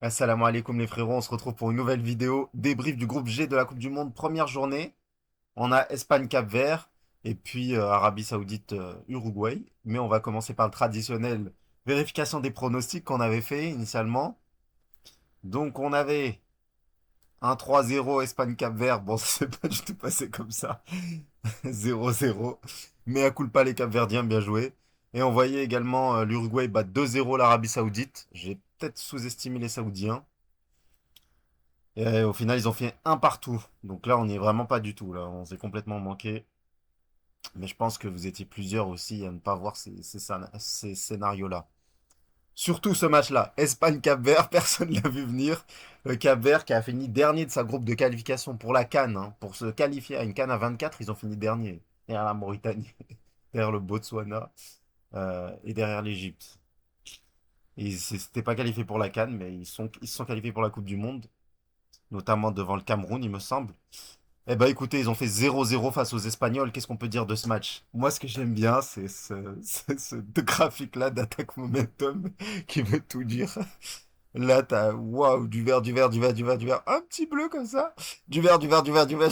Assalamu alaikum les frérots, on se retrouve pour une nouvelle vidéo débrief du groupe G de la Coupe du Monde, première journée. On a Espagne-Cap-Vert et puis Arabie Saoudite-Uruguay. Mais on va commencer par le traditionnel vérification des pronostics qu'on avait fait initialement. Donc on avait un 3-0 Espagne-Cap-Vert. Bon, ça s'est pas du tout passé comme ça. 0-0. Mais à culpa les Cap-Verdiens, bien joué. Et on voyait également l'Uruguay battre 2-0 l'Arabie Saoudite. J'ai peut-être sous-estimé les Saoudiens. Et au final, ils ont fait un partout. Donc là, on n'y est vraiment pas du tout. Là, on s'est complètement manqué. Mais je pense que vous étiez plusieurs aussi à ne pas voir ces scénarios-là. Surtout ce match-là. Espagne-Cap-Vert, personne ne l'a vu venir. Le Cap-Vert qui a fini dernier de sa groupe de qualification pour la CAN. Hein. Pour se qualifier à une CAN à 24, ils ont fini dernier. Derrière la Mauritanie, derrière le Botswana et derrière l'Égypte. Ils ne s'étaient pas qualifiés pour la CAN, mais ils se sont qualifiés pour la Coupe du Monde, notamment devant le Cameroun, il me semble. Eh ben écoutez, ils ont fait 0-0 face aux Espagnols. Qu'est-ce qu'on peut dire de ce match? Moi, ce que j'aime bien, c'est ce graphique-là d'attaque momentum qui veut tout dire. Là, t'as, waouh, du vert, du vert, du vert, du vert, du vert. Un petit bleu comme ça. Du vert, du vert, du vert, du vert.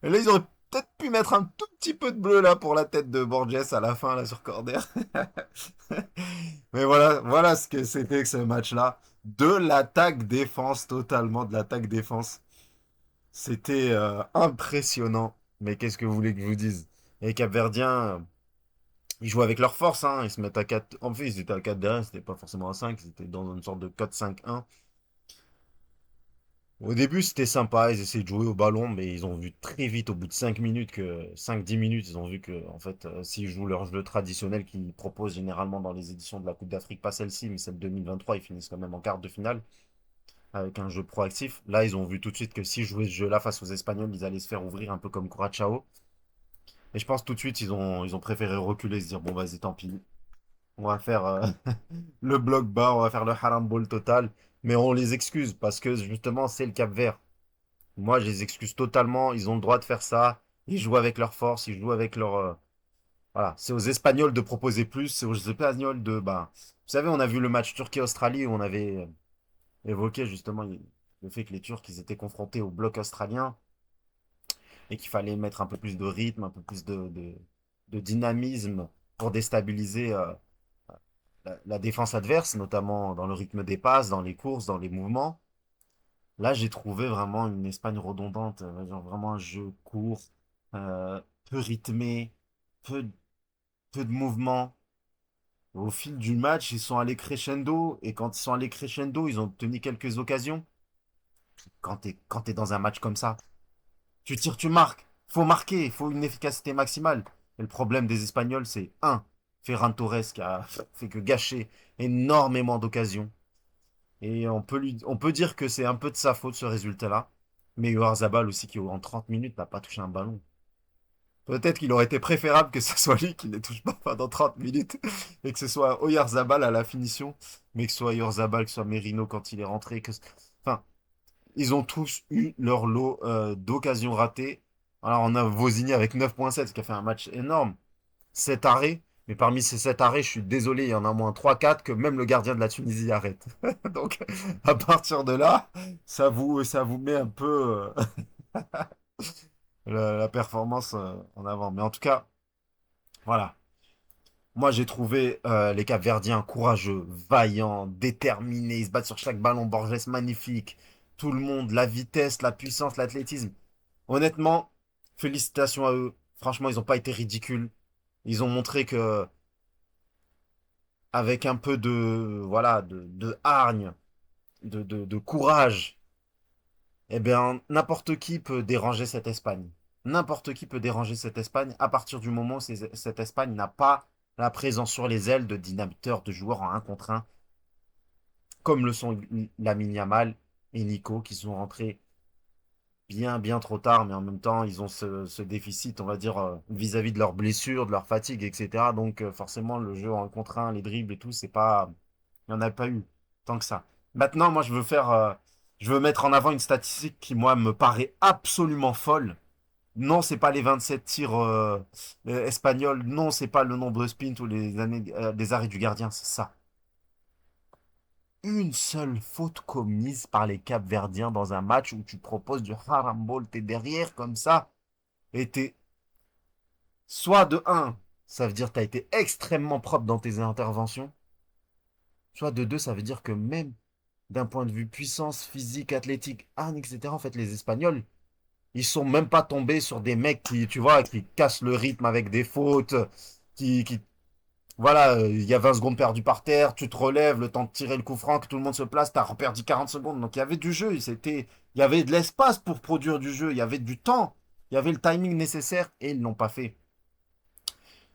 Et là, ils auraient peut-être pu mettre un tout petit peu de bleu là pour la tête de Borges à la fin, là, sur corner. Mais voilà ce que c'était que ce match-là. De l'attaque-défense, totalement de l'attaque-défense. C'était impressionnant. Mais qu'est-ce que vous voulez que je vous dise? Les Capverdiens, ils jouent avec leur force, hein. Ils se mettent à 4. En fait, ils étaient à 4 derrière, c'était pas forcément à 5. Ils étaient dans une sorte de 4-5-1. Au début, c'était sympa. Ils essayaient de jouer au ballon, mais ils ont vu très vite, au bout de 5 minutes, que 5-10 minutes, ils ont vu que, en fait, s'ils jouent leur jeu traditionnel qu'ils proposent généralement dans les éditions de la Coupe d'Afrique, pas celle-ci, mais celle 2023, ils finissent quand même en quart de finale avec un jeu proactif. Là, ils ont vu tout de suite que s'ils jouaient ce jeu-là face aux Espagnols, ils allaient se faire ouvrir un peu comme Curaçao. Et je pense tout de suite, ils ont préféré reculer, se dire, bon, vas-y, tant pis. On va faire le bloc bas, on va faire le haram ball total. Mais on les excuse parce que justement, c'est le Cap-Vert. Moi, je les excuse totalement. Ils ont le droit de faire ça. Ils jouent avec leur force, ils jouent avec leur. Voilà. C'est aux Espagnols de proposer plus. C'est aux Espagnols de. Bah, vous savez, on a vu le match Turquie-Australie où on avait évoqué justement le fait que les Turcs ils étaient confrontés au bloc australien et qu'il fallait mettre un peu plus de rythme, un peu plus de dynamisme pour déstabiliser la défense adverse, notamment dans le rythme des passes, dans les courses, dans les mouvements. Là, j'ai trouvé vraiment une Espagne redondante, genre vraiment un jeu court, euh, peu rythmé, peu, peu de mouvements. Au fil du match, ils sont allés crescendo, et quand ils sont allés crescendo, ils ont obtenu quelques occasions. Quand t'es dans un match comme ça, tu tires, tu marques. Faut marquer, il faut une efficacité maximale. Et le problème des Espagnols, c'est un, Ferran Torres qui a fait que gâcher énormément d'occasions. Et on peut dire que c'est un peu de sa faute ce résultat-là. Mais Oyarzabal aussi qui en 30 minutes n'a pas touché un ballon. Peut-être qu'il aurait été préférable que ce soit lui qui ne les touche pas pendant 30 minutes et que ce soit Oyarzabal à la finition, mais que ce soit Oyarzabal, que ce soit Merino quand il est rentré. Enfin, ils ont tous eu leur lot d'occasions ratées. Alors on a Vosini avec 9,7 qui a fait un match énorme. 7 arrêts. Mais parmi ces 7 arrêts, je suis désolé, il y en a au moins 3-4 que même le gardien de la Tunisie arrête. Donc à partir de là, ça vous met un peu la performance en avant. Mais en tout cas, voilà. Moi, j'ai trouvé les Capverdiens courageux, vaillants, déterminés. Ils se battent sur chaque ballon. Borges magnifique. Tout le monde, la vitesse, la puissance, l'athlétisme. Honnêtement, félicitations à eux. Franchement, ils n'ont pas été ridicules. Ils ont montré que, avec un peu de, voilà, de hargne, de courage, eh bien, n'importe qui peut déranger cette Espagne. N'importe qui peut déranger cette Espagne à partir du moment où cette Espagne n'a pas la présence sur les ailes de dynamiteurs, de joueurs en un contre un, comme le sont Lamine Yamal et Nico, qui sont rentrés bien trop tard, mais en même temps, ils ont ce déficit, on va dire, vis-à-vis de leurs blessures, de leur fatigue, etc. Donc, forcément, le jeu en contre un, les dribbles et tout, c'est pas. Il n'y en a pas eu tant que ça. Maintenant, moi, je veux mettre en avant une statistique qui, moi, me paraît absolument folle. Non, c'est pas les 27 tirs espagnols. Non, c'est pas le nombre de sprints ou les arrêts du gardien. C'est ça. une seule faute commise par les Capverdiens dans un match où tu proposes du harambol, t'es derrière comme ça, et t'es soit de un, ça veut dire que t'as été extrêmement propre dans tes interventions, soit de deux, ça veut dire que même d'un point de vue puissance, physique, athlétique, etc., en fait, les Espagnols, ils sont même pas tombés sur des mecs qui, tu vois, qui cassent le rythme avec des fautes, qui voilà, il y a 20 secondes perdues par terre, tu te relèves, le temps de tirer le coup franc, que tout le monde se place, t'as reperdu 40 secondes. Donc il y avait du jeu, il y avait de l'espace pour produire du jeu, il y avait du temps, il y avait le timing nécessaire et ils l'ont pas fait.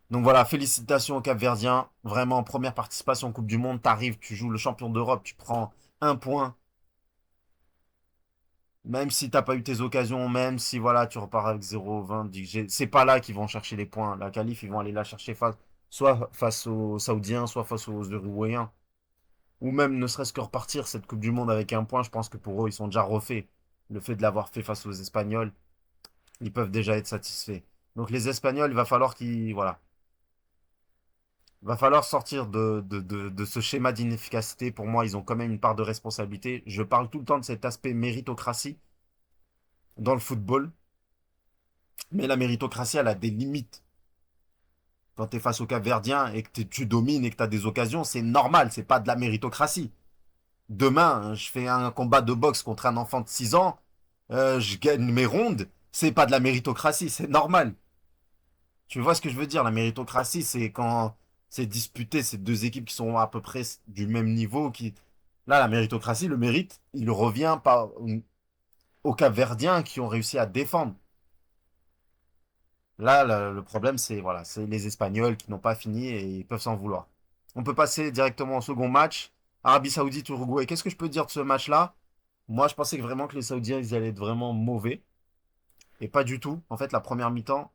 Donc voilà, félicitations aux Capverdiens. Vraiment, première participation en Coupe du Monde, t'arrives, tu joues le champion d'Europe, tu prends un point. Même si t'as pas eu tes occasions, même si voilà, tu repars avec 0-20, c'est pas là qu'ils vont chercher les points. La qualif, ils vont aller la chercher soit face aux Saoudiens, soit face aux Uruguayens. Ou même ne serait-ce que repartir cette Coupe du Monde avec un point, je pense que pour eux, ils sont déjà refaits. Le fait de l'avoir fait face aux Espagnols, ils peuvent déjà être satisfaits. Donc les Espagnols, il va falloir qu'ils, voilà, il va falloir sortir de ce schéma d'inefficacité. Pour moi, ils ont quand même une part de responsabilité. Je parle tout le temps de cet aspect méritocratie dans le football, mais la méritocratie, elle a des limites. Quand tu es face au Cap-Verdien et que tu domines et que tu as des occasions, c'est normal, c'est pas de la méritocratie. Demain, je fais un combat de boxe contre un enfant de 6 ans, je gagne mes rondes, c'est pas de la méritocratie, c'est normal. Tu vois ce que je veux dire? La méritocratie, c'est quand c'est disputé, ces deux équipes qui sont à peu près du même niveau. Là, la méritocratie, le mérite, il revient pas aux Capverdiens qui ont réussi à défendre. Là, le problème, c'est voilà, c'est les Espagnols qui n'ont pas fini et ils peuvent s'en vouloir. On peut passer directement au second match. Arabie Saoudite, Uruguay. Qu'est-ce que je peux dire de ce match-là? Moi, je pensais que vraiment que les Saoudiens, ils allaient être vraiment mauvais. Et pas du tout. En fait, la première mi-temps,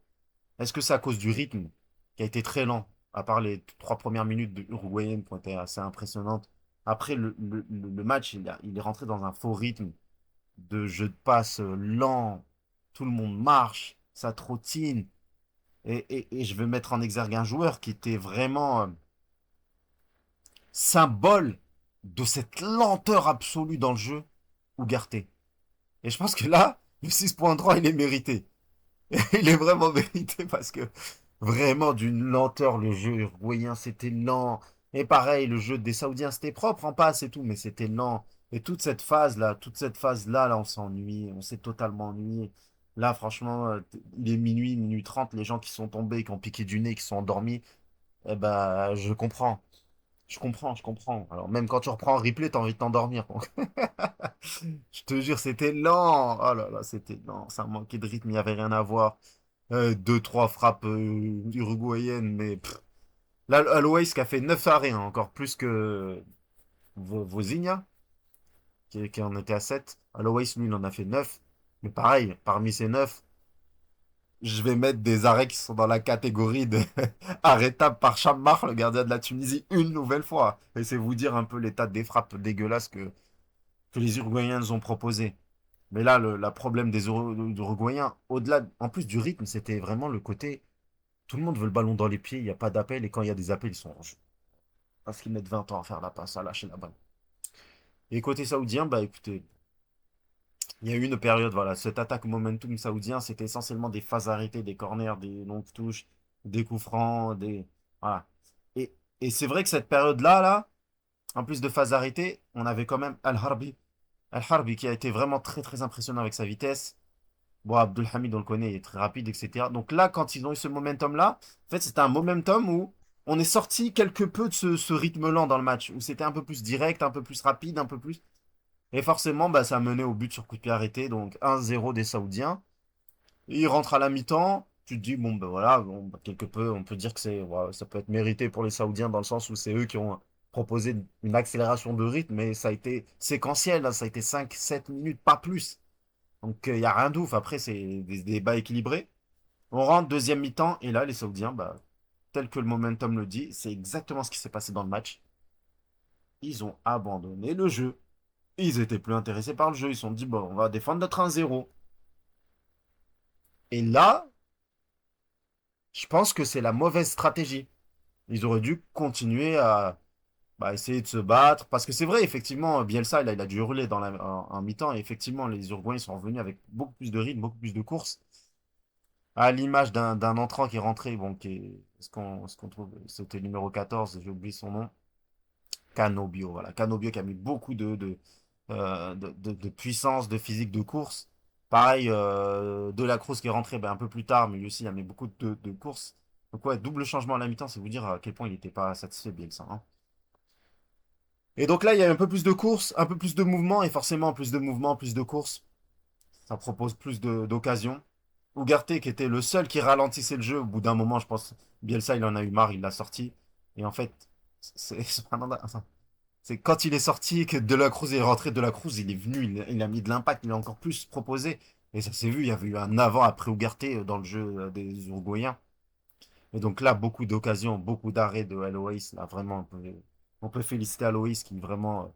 est-ce que c'est à cause du rythme qui a été très lent, à part les 3 premières minutes de Uruguayenne qui ont été assez impressionnantes. Après, le match, il est rentré dans un faux rythme de jeu de passe lent. Tout le monde marche, ça trottine. Et je vais mettre en exergue un joueur qui était vraiment symbole de cette lenteur absolue dans le jeu, Ugarte. Et je pense que là, le 6.3, il est mérité. Il est vraiment mérité parce que vraiment d'une lenteur, le jeu uruguayen, c'était lent. Et pareil, le jeu des Saoudiens, c'était propre en passe et tout, mais c'était lent. Et toute cette phase-là, là, on s'ennuie, on s'est totalement ennuyé. Là, franchement, il est minuit, minuit 30, les gens qui sont tombés, qui ont piqué du nez, qui sont endormis, eh ben, je comprends. Je comprends. Alors, même quand tu reprends en replay, t'as envie de t'endormir. Donc, je te jure, c'était lent. Oh là là, c'était lent. Ça manquait de rythme, il n'y avait rien à voir. Deux, trois frappes uruguayennes, mais là, Alois qui a fait 9 arrêts, hein, encore plus que Vozinha, qui en était à 7. Alois, lui, il en a fait 9. Mais pareil, parmi ces 9, je vais mettre des arrêts qui sont dans la catégorie de arrêtables par Chammar, le gardien de la Tunisie, une nouvelle fois. Et c'est vous dire un peu l'état des frappes dégueulasses que les Uruguayens nous ont proposé. Mais là, le problème des Uruguayens, au-delà, en plus du rythme, c'était vraiment le côté. Tout le monde veut le ballon dans les pieds, il n'y a pas d'appel, et quand il y a des appels, ils sont en jeu. Parce qu'ils mettent 20 ans à faire la passe, à lâcher la balle. Et côté saoudien, bah écoutez, il y a eu une période, voilà, cette attaque momentum saoudien, c'était essentiellement des phases arrêtées, des corners, des longues touches, des coups francs, des. Voilà. Et, et c'est vrai que cette période-là, là, en plus de phases arrêtées, on avait quand même Al-Harbi. Al-Harbi qui a été vraiment très très impressionnant avec sa vitesse. Bon, Abdelhamid, on le connaît, il est très rapide, etc. Donc là, quand ils ont eu ce momentum-là, en fait, c'était un momentum où on est sorti quelque peu de ce rythme lent dans le match, où c'était un peu plus direct, un peu plus rapide, un peu plus. Et forcément, bah, ça a mené au but sur coup de pied arrêté, donc 1-0 des Saoudiens. Et ils rentrent à la mi-temps, tu te dis, bon, ben voilà, bon, bah, quelque peu, on peut dire que ouais, ça peut être mérité pour les Saoudiens dans le sens où c'est eux qui ont proposé une accélération de rythme, mais ça a été séquentiel, hein, ça a été 5-7 minutes, pas plus. Donc il n'y a rien d'ouf. Après, c'est des débats équilibrés. On rentre deuxième mi-temps et là, les Saoudiens, bah, tel que le momentum le dit, c'est exactement ce qui s'est passé dans le match. Ils ont abandonné le jeu. Ils étaient plus intéressés par le jeu. Ils se sont dit, bon, on va défendre notre 1-0. Et là, je pense que c'est la mauvaise stratégie. Ils auraient dû continuer à bah, essayer de se battre. Parce que c'est vrai, effectivement, Bielsa, il a dû hurler en mi-temps. Et effectivement, les Uruguayens sont revenus avec beaucoup plus de rythme, beaucoup plus de courses. À l'image d'un entrant qui est rentré, bon, ce qu'on trouve, c'était le numéro 14, j'ai oublié son nom. Canobio, voilà. Canobio qui a mis beaucoup de puissance, de physique de course. Pareil, De La Cruz qui est rentré ben, un peu plus tard, mais lui aussi, il a mis beaucoup de courses. Donc ouais, double changement à la mi-temps, c'est vous dire à quel point il n'était pas satisfait, Bielsa, hein. Et donc là, il y a un peu plus de courses, un peu plus de mouvement, et forcément, plus de mouvement, plus de courses, ça propose plus d'occasions. Ugarte, qui était le seul qui ralentissait le jeu, au bout d'un moment, je pense, Bielsa, il en a eu marre, il l'a sorti. Et en fait, c'est quand il est sorti que De La Cruz est rentré. De La Cruz, il est venu, il a mis de l'impact, il a encore plus proposé. Et ça s'est vu, il y avait eu un avant après Ugarte dans le jeu des Uruguayens. Et donc là, beaucoup d'occasions, beaucoup d'arrêts de Alois. Là, vraiment, on peut féliciter Alois qui vraiment,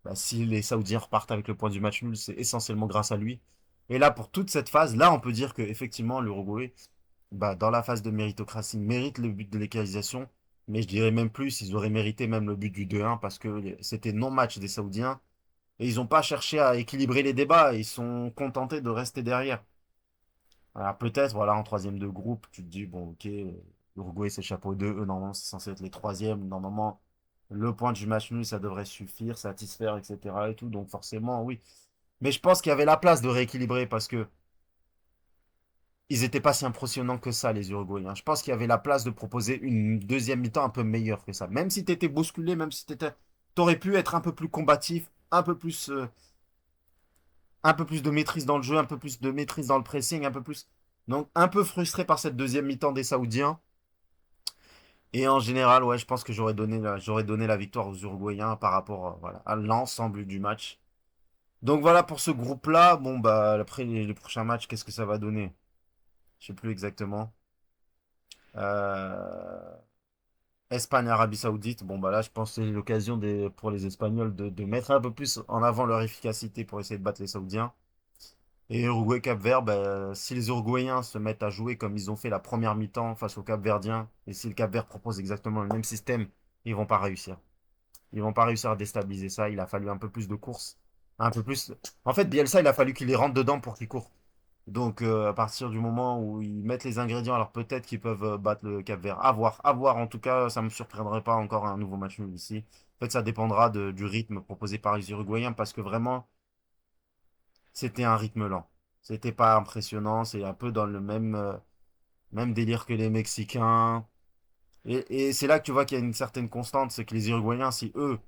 bah, si les Saoudiens repartent avec le point du match nul, c'est essentiellement grâce à lui. Et là, pour toute cette phase, là, on peut dire que effectivement, l'Uruguay, bah, dans la phase de méritocratie, mérite le but de l'égalisation. Mais je dirais même plus, ils auraient mérité même le but du 2-1 parce que c'était non-match des Saoudiens. Et ils n'ont pas cherché à équilibrer les débats, ils sont contentés de rester derrière. Alors peut-être, voilà, en troisième de groupe, tu te dis, bon, ok, l'Uruguay c'est chapeau 2, eux normalement c'est censé être les troisièmes, normalement le point du match nul ça devrait suffire, satisfaire, etc. et tout, donc forcément oui. Mais je pense qu'il y avait la place de rééquilibrer parce que ils n'étaient pas si impressionnants que ça, les Uruguayens. Je pense qu'il y avait la place de proposer une deuxième mi-temps un peu meilleure que ça. Même si tu étais bousculé, même si t'aurais pu être un peu plus combatif, un peu plus de maîtrise dans le jeu, un peu plus de maîtrise dans le pressing, un peu plus. Donc, un peu frustré par cette deuxième mi-temps des Saoudiens. Et en général, ouais, je pense que j'aurais donné la victoire aux Uruguayens par rapport voilà, à l'ensemble du match. Donc voilà pour ce groupe-là. Bon, bah, après les prochains matchs, qu'est-ce que ça va donner? Je sais plus exactement. Euh, Espagne, Arabie Saoudite. Bon, bah là, je pense que c'est l'occasion pour les Espagnols de mettre un peu plus en avant leur efficacité pour essayer de battre les Saoudiens. Et Uruguay Cap-Vert, bah, si les Uruguayens se mettent à jouer comme ils ont fait la première mi-temps face aux Cap-Verdiens, et si le Cap-Vert propose exactement le même système, ils vont pas réussir. Ils vont pas réussir à déstabiliser ça. Il a fallu un peu plus de course. Un peu plus. En fait, Bielsa, il a fallu qu'il les rentre dedans pour qu'ils courent. Donc, à partir du moment où ils mettent les ingrédients, alors peut-être qu'ils peuvent battre le Cap-Vert. À voir. En tout cas, ça me surprendrait pas encore un nouveau match nul ici. En fait, ça dépendra du rythme proposé par les Uruguayens parce que vraiment, c'était un rythme lent. C'était pas impressionnant. C'est un peu dans le même délire que les Mexicains. Et c'est là que tu vois qu'il y a une certaine constante. C'est que les Uruguayens, si eux,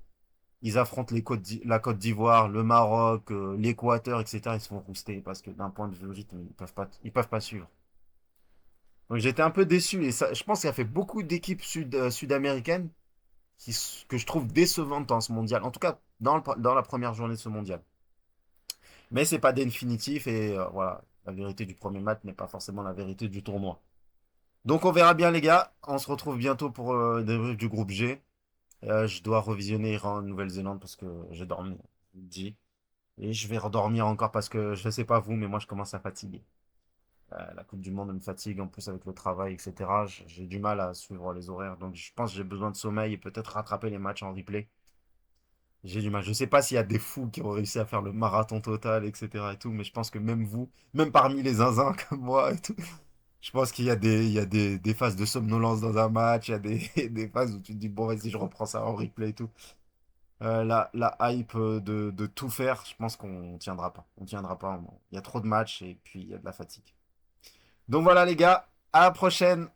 ils affrontent la Côte d'Ivoire, le Maroc, l'Équateur, etc., ils se font rouster parce que d'un point de vue rythme, ils peuvent pas suivre. Donc j'étais un peu déçu et ça, je pense qu'il y a fait beaucoup d'équipes sud-américaines que je trouve décevantes dans ce mondial. En tout cas, dans la première journée de ce mondial. Mais c'est pas définitif et voilà, la vérité du premier match n'est pas forcément la vérité du tournoi. Donc on verra bien les gars. On se retrouve bientôt pour le débrief du groupe G. Je dois revisionner Iran, Nouvelle-Zélande parce que j'ai dormi, je vous le dis. Et je vais redormir encore parce que je sais pas vous, mais moi je commence à fatiguer. La Coupe du Monde me fatigue en plus avec le travail, etc. J'ai du mal à suivre les horaires. Donc je pense que j'ai besoin de sommeil et peut-être rattraper les matchs en replay. J'ai du mal. Je sais pas s'il y a des fous qui ont réussi à faire le marathon total, etc. et tout, mais je pense que même vous, même parmi les zinzins comme moi et tout, je pense qu'il y a des phases de somnolence dans un match, il y a des phases où tu te dis, bon, vas-y, je reprends ça en replay et tout. La hype de tout faire, je pense qu'on tiendra pas. On tiendra pas. Il y a trop de matchs et puis il y a de la fatigue. Donc voilà les gars, à la prochaine.